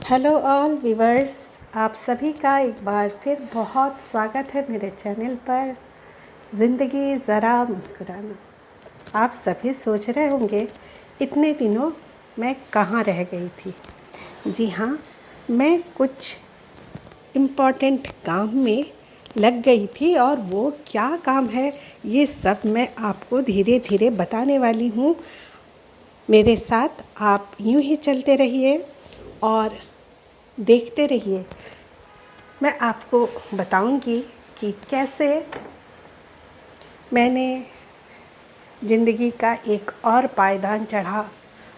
Hello all viewers, आप सभी का एक बार फिर बहुत स्वागत है मेरे चैनल पर ज़िंदगी ज़रा मुस्कुराना। आप सभी सोच रहे होंगे इतने दिनों मैं कहाँ रह गई थी। जी हाँ, मैं कुछ इम्पॉर्टेंट काम में लग गई थी और वो क्या काम है ये सब मैं आपको धीरे धीरे बताने वाली हूँ। मेरे साथ आप यूँ ही चलते रहिए और देखते रहिए। मैं आपको बताऊंगी कि कैसे मैंने ज़िंदगी का एक और पायदान चढ़ा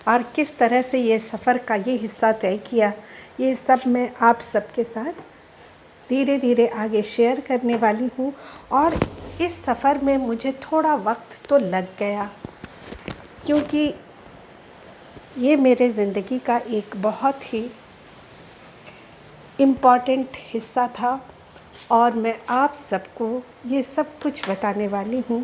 और किस तरह से ये सफ़र का ये हिस्सा तय किया। ये सब मैं आप सबके साथ धीरे धीरे आगे शेयर करने वाली हूँ। और इस सफ़र में मुझे थोड़ा वक्त तो लग गया, क्योंकि ये मेरे ज़िंदगी का एक बहुत ही इम्पॉर्टेंट हिस्सा था और मैं आप सबको ये सब कुछ बताने वाली हूँ।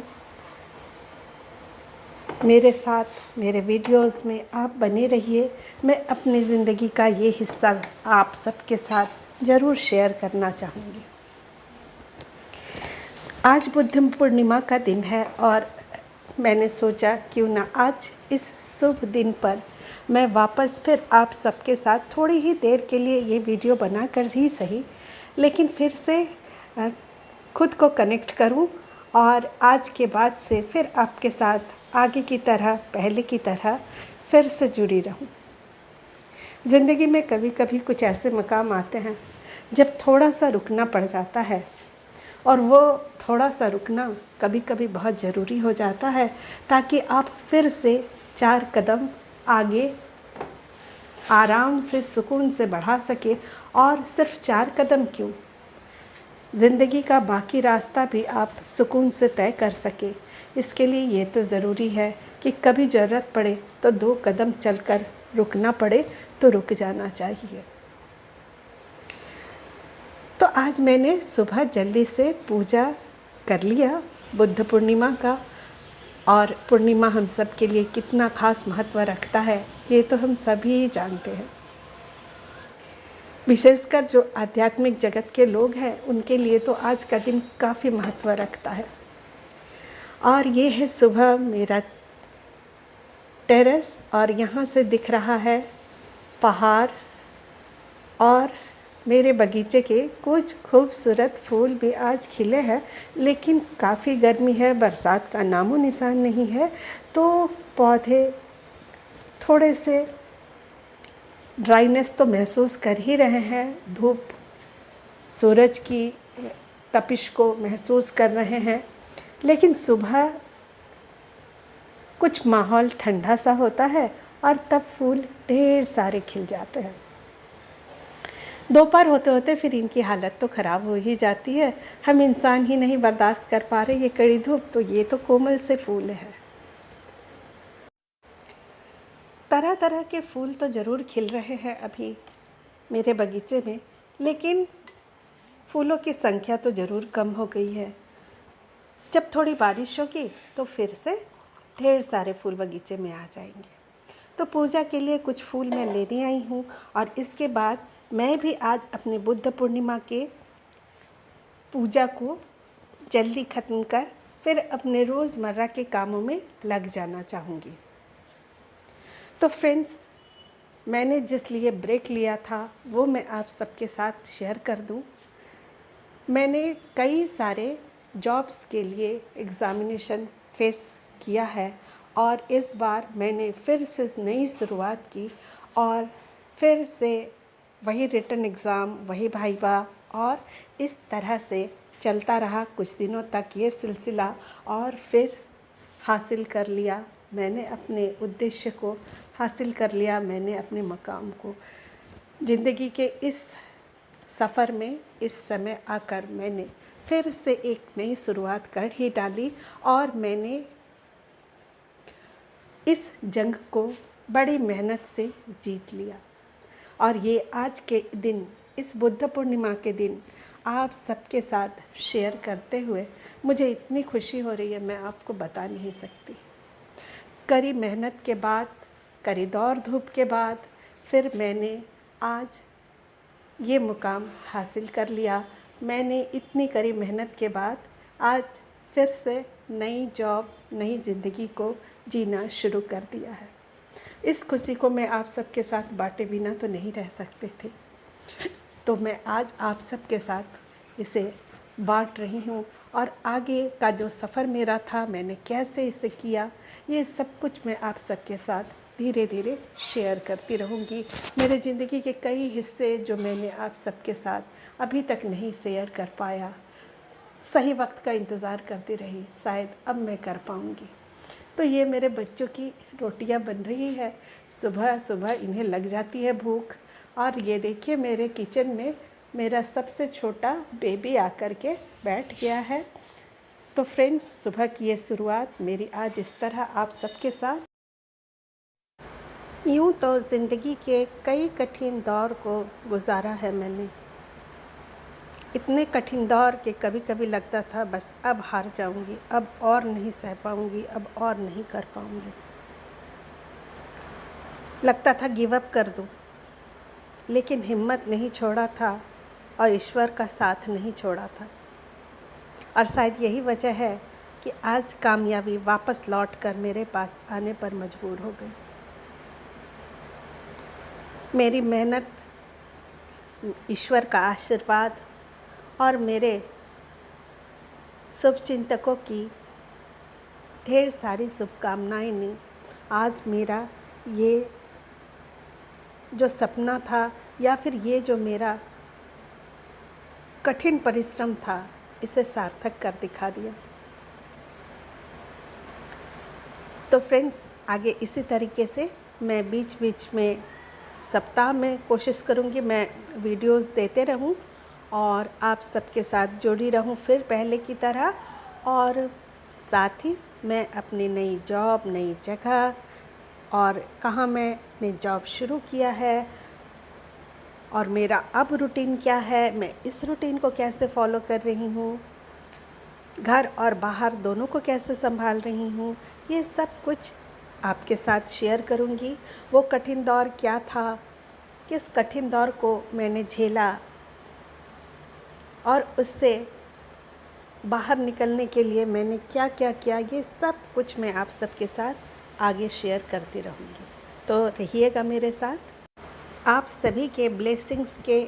मेरे साथ मेरे वीडियोस में आप बने रहिए। मैं अपनी ज़िंदगी का ये हिस्सा आप सबके साथ ज़रूर शेयर करना चाहूँगी। आज बुद्ध पूर्णिमा का दिन है और मैंने सोचा क्यों ना आज इस शुभ दिन पर मैं वापस फिर आप सबके साथ थोड़ी ही देर के लिए ये वीडियो बना कर ही सही, लेकिन फिर से खुद को कनेक्ट करूं और आज के बाद से फिर आपके साथ आगे की तरह पहले की तरह फिर से जुड़ी रहूं। ज़िंदगी में कभी कभी कुछ ऐसे मकाम आते हैं जब थोड़ा सा रुकना पड़ जाता है, और वो थोड़ा सा रुकना कभी कभी बहुत ज़रूरी हो जाता है ताकि आप फिर से 4 कदम आगे आराम से सुकून से बढ़ा सके। और सिर्फ 4 कदम क्यों, ज़िंदगी का बाकी रास्ता भी आप सुकून से तय कर सके। इसके लिए ये तो ज़रूरी है कि कभी ज़रूरत पड़े तो 2 कदम चलकर रुकना पड़े तो रुक जाना चाहिए। तो आज मैंने सुबह जल्दी से पूजा कर लिया बुद्ध पूर्णिमा का। और पूर्णिमा हम सब के लिए कितना ख़ास महत्व रखता है ये तो हम सभी जानते हैं। विशेषकर जो आध्यात्मिक जगत के लोग हैं उनके लिए तो आज का दिन काफ़ी महत्व रखता है। और ये है सुबह मेरा टेरेस और यहाँ से दिख रहा है पहाड़ और मेरे बगीचे के कुछ खूबसूरत फूल भी आज खिले हैं। लेकिन काफ़ी गर्मी है, बरसात का नामो निशान नहीं है, तो पौधे थोड़े से ड्राइनेस तो महसूस कर ही रहे हैं। धूप सूरज की तपिश को महसूस कर रहे हैं। लेकिन सुबह कुछ माहौल ठंडा सा होता है और तब फूल ढेर सारे खिल जाते हैं। दोपहर होते होते फिर इनकी हालत तो ख़राब हो ही जाती है। हम इंसान ही नहीं बर्दाश्त कर पा रहे ये कड़ी धूप, तो ये तो कोमल से फूल है। तरह तरह के फूल तो ज़रूर खिल रहे हैं अभी मेरे बगीचे में, लेकिन फूलों की संख्या तो ज़रूर कम हो गई है। जब थोड़ी बारिश होगी तो फिर से ढेर सारे फूल बगीचे में आ जाएंगे। तो पूजा के लिए कुछ फूल मैं लेने आई हूँ और इसके बाद मैं भी आज अपने बुद्ध पूर्णिमा के पूजा को जल्दी ख़त्म कर फिर अपने रोज़मर्रा के कामों में लग जाना चाहूँगी। तो फ्रेंड्स, मैंने जिस लिए ब्रेक लिया था वो मैं आप सबके साथ शेयर कर दूँ। मैंने कई सारे जॉब्स के लिए एग्ज़ामिनेशन फेस किया है और इस बार मैंने फिर से नई शुरुआत की और फिर से वही रिटन एग्ज़ाम, वही वाइवा और इस तरह से चलता रहा कुछ दिनों तक ये सिलसिला। और फिर हासिल कर लिया मैंने अपने उद्देश्य को, हासिल कर लिया मैंने अपने मकाम को। ज़िंदगी के इस सफ़र में इस समय आकर मैंने फिर से एक नई शुरुआत कर ही डाली और मैंने इस जंग को बड़ी मेहनत से जीत लिया। और ये आज के दिन, इस बुद्ध पूर्णिमा के दिन आप सबके साथ शेयर करते हुए मुझे इतनी खुशी हो रही है, मैं आपको बता नहीं सकती। कड़ी मेहनत के बाद, कड़ी दौड़ धूप के बाद फिर मैंने आज ये मुकाम हासिल कर लिया। मैंने इतनी कड़ी मेहनत के बाद आज फिर से नई जॉब, नई ज़िंदगी को जीना शुरू कर दिया है। इस खुशी को मैं आप सबके साथ बांटे बिना तो नहीं रह सकते थे, तो मैं आज आप सबके साथ इसे बांट रही हूँ। और आगे का जो सफ़र मेरा था, मैंने कैसे इसे किया, ये सब कुछ मैं आप सबके साथ धीरे धीरे शेयर करती रहूँगी। मेरे ज़िंदगी के कई हिस्से जो मैंने आप सबके साथ अभी तक नहीं शेयर कर पाया, सही वक्त का इंतज़ार करती रही, शायद अब मैं कर पाऊँगी। तो ये मेरे बच्चों की रोटियां बन रही है। सुबह सुबह इन्हें लग जाती है भूख। और ये देखिए, मेरे किचन में मेरा सबसे छोटा बेबी आकर के बैठ गया है। तो फ्रेंड्स, सुबह की ये शुरुआत मेरी आज इस तरह आप सबके साथ। यूँ तो ज़िंदगी के कई कठिन दौर को गुजारा है मैंने। इतने कठिन दौर के कभी कभी लगता था बस अब हार जाऊंगी, अब और नहीं सह पाऊंगी, अब और नहीं कर पाऊंगी। लगता था गिव अप कर दूं, लेकिन हिम्मत नहीं छोड़ा था और ईश्वर का साथ नहीं छोड़ा था। और शायद यही वजह है कि आज कामयाबी वापस लौट कर मेरे पास आने पर मजबूर हो गई। मेरी मेहनत, ईश्वर का आशीर्वाद और मेरे शुभचिंतकों की ढेर सारी शुभकामनाएं ने आज मेरा ये जो सपना था, या फिर ये जो मेरा कठिन परिश्रम था, इसे सार्थक कर दिखा दिया। तो फ्रेंड्स, आगे इसी तरीके से मैं बीच बीच में सप्ताह में कोशिश करूँगी मैं वीडियोस देते रहूँ और आप सबके साथ जुड़ी रहूँ फिर पहले की तरह। और साथ ही मैं अपनी नई जॉब, नई जगह और कहाँ मैंने जॉब शुरू किया है और मेरा अब रूटीन क्या है, मैं इस रूटीन को कैसे फॉलो कर रही हूँ, घर और बाहर दोनों को कैसे संभाल रही हूँ, ये सब कुछ आपके साथ शेयर करूँगी। वो कठिन दौर क्या था, किस कठिन दौर को मैंने झेला और उससे बाहर निकलने के लिए मैंने क्या क्या किया, ये सब कुछ मैं आप सबके साथ आगे शेयर करती रहूँगी। तो रहिएगा मेरे साथ। आप सभी के ब्लेसिंग्स के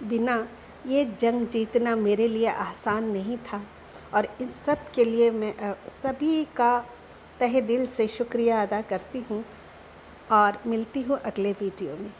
बिना ये जंग जीतना मेरे लिए आसान नहीं था और इन सब के लिए मैं सभी का तहे दिल से शुक्रिया अदा करती हूँ और मिलती हूँ अगले वीडियो में।